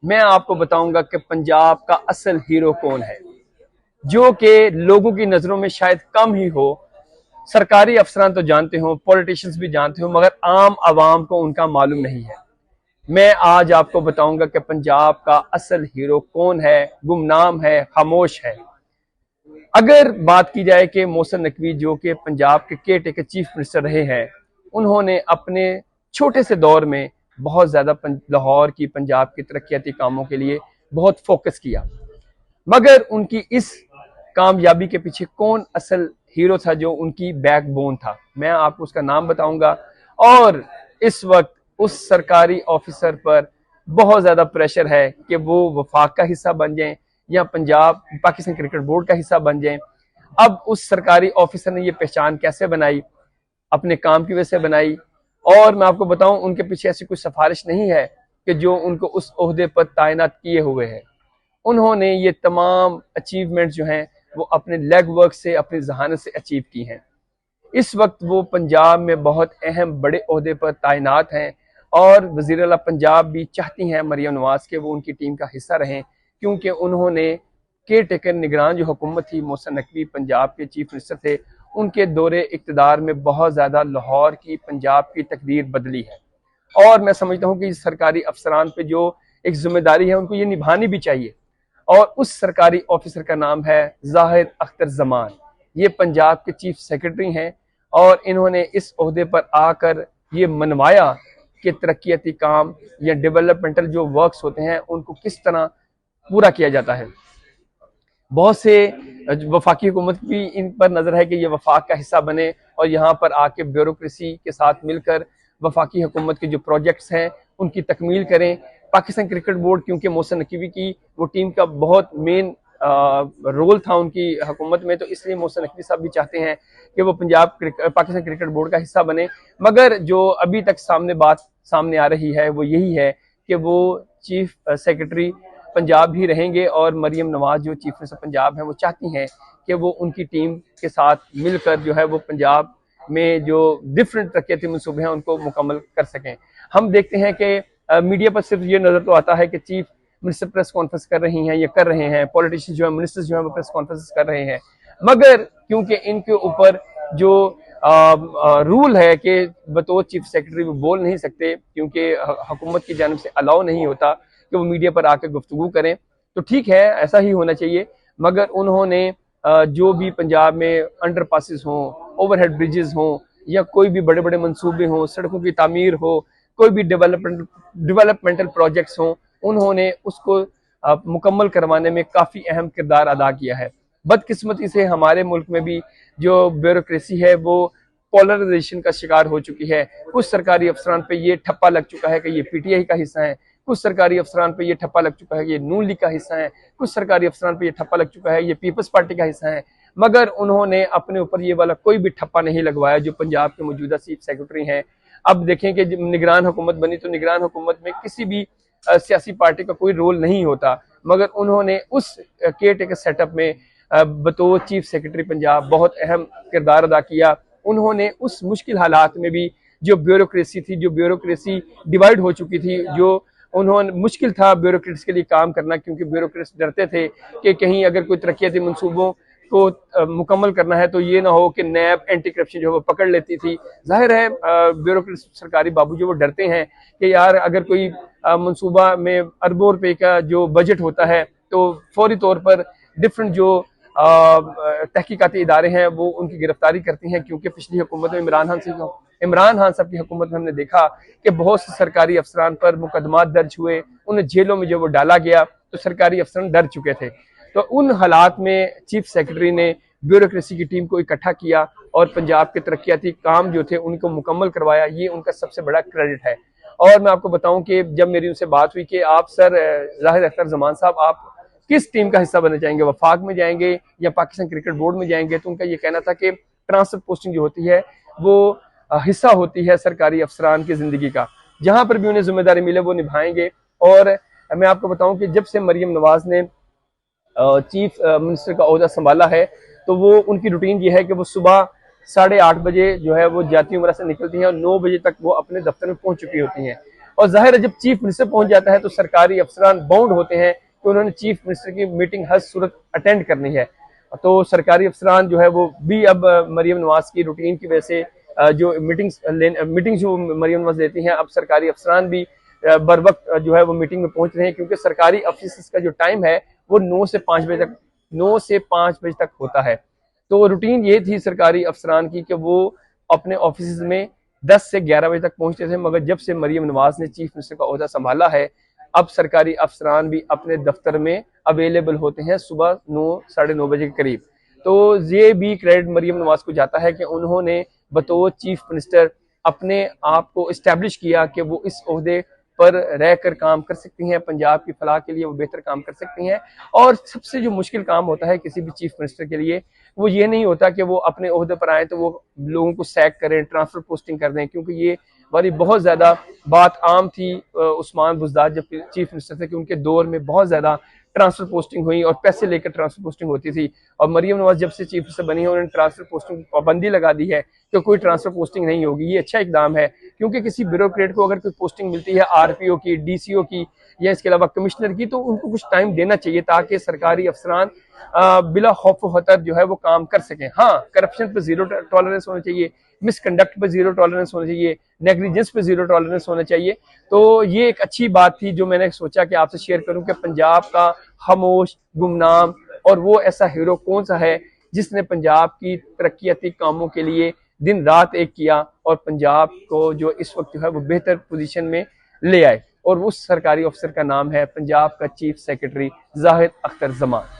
मैं आपको बताऊंगा कि पंजाब का असल हीरो कौन है, जो कि लोगों की नजरों में शायद कम ही हो। सरकारी अफसरान तो जानते हो, पॉलिटिशियंस भी जानते हो, मगर आम आवाम को उनका मालूम नहीं है। मैं आज आपको बताऊंगा कि पंजाब का असल हीरो कौन है, गुमनाम है, खामोश है। अगर बात की जाए कि मोहसिन नकवी जो कि पंजाब के केयर टेकर चीफ मिनिस्टर रहे हैं, उन्होंने अपने छोटे से दौर में बहुत ज्यादा लाहौर की, पंजाब की तरक्याती कामों के लिए बहुत फोकस किया। मगर उनकी इस कामयाबी के पीछे कौन असल हीरो था, जो उनकी बैकबोन था, मैं आपको उसका नाम बताऊंगा। और इस वक्त उस सरकारी ऑफिसर पर बहुत ज्यादा प्रेशर है कि वो वफाक का हिस्सा बन जाएं या पंजाब पाकिस्तान क्रिकेट बोर्ड का हिस्सा बन जाएं। अब उस सरकारी ऑफिसर ने ये पहचान कैसे बनाई? अपने काम की वजह से बनाई। और मैं आपको बताऊं, उनके पीछे ऐसी कोई सिफारिश नहीं है कि जो उनको उस ओहदे पर तैनात किए हुए है। उन्होंने ये तमाम अचीवमेंट जो हैं वो अपने लेग वर्क से, अपनी जहानत से अचीव की हैं। इस वक्त वो पंजाब में बहुत अहम बड़े ओहदे पर तैनात हैं और वज़ीर आला पंजाब भी चाहती हैं मरियम नवाज के वो उनकी टीम का हिस्सा रहें, क्योंकि उन्होंने केयर टेकर निगरान जो हुकूमत थी, मोहसिन नकवी पंजाब के चीफ मिनिस्टर थे, उनके दौरे इक़्तिदार में बहुत ज़्यादा लाहौर की, पंजाब की तकदीर बदली है। और मैं समझता हूँ कि सरकारी अफसरान पे जो एक जिम्मेदारी है उनको ये निभानी भी चाहिए। और उस सरकारी ऑफिसर का नाम है जाहिद अख्तर जमान। ये पंजाब के चीफ सेक्रेटरी हैं और इन्होंने इस ओहदे पर आकर ये मनवाया कि तरक्याती काम या डेवलपमेंटल जो वर्क्स होते हैं उनको किस तरह पूरा किया जाता है। बहुत से वफाकी हुकूमत की इन पर नजर है कि ये वफाक का हिस्सा बने और यहाँ पर आके ब्यूरोक्रेसी के साथ मिलकर वफाकी हुकूमत के जो प्रोजेक्ट्स हैं उनकी तकमील करें। पाकिस्तान क्रिकेट बोर्ड, क्योंकि मोहसिन नकवी की वो टीम का बहुत मेन रोल था उनकी हुकूमत में, तो इसलिए मोहसिन नकवी साहब भी चाहते हैं कि वो पाकिस्तान क्रिकेट बोर्ड का हिस्सा बने। मगर जो अभी तक बात सामने आ रही है वो यही है कि वो चीफ सेक्रेटरी पंजाब ही रहेंगे और मरियम नवाज जो चीफ मिनिस्टर पंजाब हैं वो चाहती हैं कि वो उनकी टीम के साथ मिलकर जो है वो पंजाब में जो डिफरेंट तरक्याती मनसूबे हैं उनको मुकम्मल कर सकें। हम देखते हैं कि मीडिया पर सिर्फ ये नजर तो आता है कि चीफ मिनिस्टर प्रेस कॉन्फ्रेंस कर रही हैं, ये कर रहे हैं, पॉलिटिशियन जो है, मिनिस्टर्स जो है वो प्रेस कॉन्फ्रेंस कर रहे हैं। मगर क्योंकि इनके ऊपर जो रूल है कि बतौर चीफ सेक्रेटरी वो बोल नहीं सकते, क्योंकि हुकूमत की जानिब से अलाउ नहीं होता कि वो मीडिया पर आकर गुफ्तगू करें, तो ठीक है, ऐसा ही होना चाहिए। मगर उन्होंने जो भी पंजाब में अंडर पासिस हों, ओवरहेड ब्रिजेस हों, या कोई भी बड़े बड़े मंसूबे हों, सड़कों की तामीर हो, कोई भी डेवलपमेंटल प्रोजेक्ट्स हों, उन्होंने उसको मुकम्मल करवाने में काफ़ी अहम किरदार अदा किया है। बदकिस्मती से हमारे मुल्क में भी जो ब्यूरोक्रेसी है वो पोलराइजेशन का शिकार हो चुकी है। कुछ सरकारी अफसरान पे ये ठप्पा लग चुका है कि ये पीटीआई का हिस्सा है, कुछ सरकारी अफसरान पे ये ठप्पा लग चुका है कि ये नून लीग का हिस्सा है, कुछ सरकारी अफसरान पे ये ठप्पा लग चुका है ये पीपल्स पार्टी का हिस्सा है। मगर उन्होंने अपने ऊपर ये वाला कोई भी ठप्पा नहीं लगवाया जो पंजाब के मौजूदा चीफ सेक्रेटरी हैं। अब देखें कि जब निगरान हुकूमत बनी तो निगरान हुकूमत में किसी भी सियासी पार्टी का कोई रोल नहीं होता, मगर उन्होंने उस केयर टेकर सेटअप में बतौर चीफ सेक्रेटरी पंजाब बहुत अहम किरदार अदा किया। उन्होंने उस मुश्किल हालात में भी जो ब्यूरोक्रेसी थी, जो ब्यूरोक्रेसी डिवाइड हो चुकी थी, जो उन्होंने मुश्किल था ब्यूरोक्रेट्स के लिए काम करना, क्योंकि ब्यूरोक्रेट्स डरते थे कि कहीं अगर कोई तरक्याती मंसूबों को मुकम्मल करना है तो ये ना हो कि नैब एंटी करप्शन जो है वो पकड़ लेती थी। जाहिर है ब्यूरोक्रेट्स सरकारी बाबू जो वो डरते हैं कि यार अगर कोई मंसूबा में अरबों रुपए का जो बजट होता है तो फौरी तौर पर डिफरेंट जो तहकीकाती इदारे हैं वो उनकी गिरफ्तारी करती हैं। क्योंकि पिछली हुकूमत में इमरान खान साहब की हुकूमत में हमने देखा कि बहुत से सरकारी अफसरान पर मुकदमा दर्ज हुए, उन्हें जेलों में जो वो डाला गया, तो सरकारी अफसरान डर चुके थे। तो उन हालात में चीफ सेक्रेटरी ने ब्यूरोक्रेसी की टीम को इकट्ठा किया और पंजाब के तरक्याती काम जो थे उनको मुकम्मल करवाया। ये उनका सबसे बड़ा क्रेडिट है। और मैं आपको बताऊं कि जब मेरी उनसे बात हुई कि आप सर जाहिद अख्तर जमान साहब आप किस टीम का हिस्सा बनना चाहेंगे, वफाक में जाएंगे या पाकिस्तान क्रिकेट बोर्ड में जाएंगे, तो उनका ये कहना था कि ट्रांसफर पोस्टिंग जो होती है वो हिस्सा होती है सरकारी अफसरान की जिंदगी का, जहां पर भी उन्हें जिम्मेदारी मिले वो निभाएंगे। और मैं आपको बताऊं कि जब से मरियम नवाज ने चीफ मिनिस्टर का ओहदा संभाला है तो वो उनकी रूटीन ये है कि वो सुबह 8:30 बजे जो है वो जाती उम्र से निकलती हैं और 9 बजे तक वो अपने दफ्तर में पहुंच चुकी होती हैं। और जाहिर है जब चीफ मिनिस्टर पहुंच जाता है तो सरकारी अफसरान बाउंड होते हैं कि उन्होंने चीफ मिनिस्टर की मीटिंग हर सूरत अटेंड करनी है। तो सरकारी अफसरान जो है वो भी अब मरियम नवाज की रूटीन की वजह से जो मीटिंग जो मरियम नवाज लेती हैं, अब सरकारी अफसरान भी बर वक्त जो है वो मीटिंग में पहुंच रहे हैं, क्योंकि सरकारी ऑफिस का जो टाइम है वो 9 से 5 बजे तक होता है। तो रूटीन ये थी सरकारी अफसरान की कि वो अपने ऑफिस में 10 से 11 बजे तक पहुंचते थे, मगर जब से मरियम नवाज ने चीफ मिनिस्टर का ओहदा संभाला है, अब सरकारी अफसरान भी अपने दफ्तर में अवेलेबल होते हैं सुबह 9 साढ़े 9 बजे के करीब। तो ये भी क्रेडिट मरियम नवाज को जाता है कि उन्होंने बतौर चीफ मिनिस्टर अपने आप को इस्टेब्लिश किया कि वो इस ओहदे पर रहकर काम कर सकती हैं, पंजाब की फलाह के लिए वो बेहतर काम कर सकती हैं। और सबसे जो मुश्किल काम होता है किसी भी चीफ मिनिस्टर के लिए, वो ये नहीं होता कि वो अपने ओहदे पर आए तो वो लोगों को सैक करें, ट्रांसफर पोस्टिंग कर दें, क्योंकि ये वाली बहुत ज्यादा बात आम थी उस्मान बुज़दार जब चीफ मिनिस्टर थे कि उनके दौर में बहुत ज्यादा ट्रांसफर पोस्टिंग हुई और पैसे लेकर ट्रांसफर पोस्टिंग होती थी। और मरियम नवाज जब से चीफ मिनिस्टर बनी है उन्होंने ट्रांसफर पोस्टिंग पाबंदी लगा दी है कि कोई ट्रांसफर पोस्टिंग नहीं होगी। ये अच्छा इकदाम है, क्योंकि किसी ब्यूरोक्रेट को अगर कोई पोस्टिंग मिलती है आरपीओ की, डीसीओ की या इसके अलावा कमिश्नर की, तो उनको कुछ टाइम देना चाहिए ताकि सरकारी अफसरान बिला खौफ खतर जो है वो काम कर सकें। हाँ, करप्शन पर जीरो टॉलरेंस होना चाहिए, मिसकंडक्ट पर जीरो टॉलरेंस होना चाहिए, नेग्लिजेंस पे जीरो टॉलरेंस होना चाहिए। तो ये एक अच्छी बात थी जो मैंने सोचा कि आपसे शेयर करूं कि पंजाब का खामोश, गुमनाम और वो ऐसा हीरो कौन सा है जिसने पंजाब की तरक्याती कामों के लिए दिन रात एक किया और पंजाब को जो इस वक्त जो है वो बेहतर पोजीशन में ले आए। और उस सरकारी अफसर का नाम है पंजाब का चीफ सेक्रेटरी जाहिद अख्तर जमान।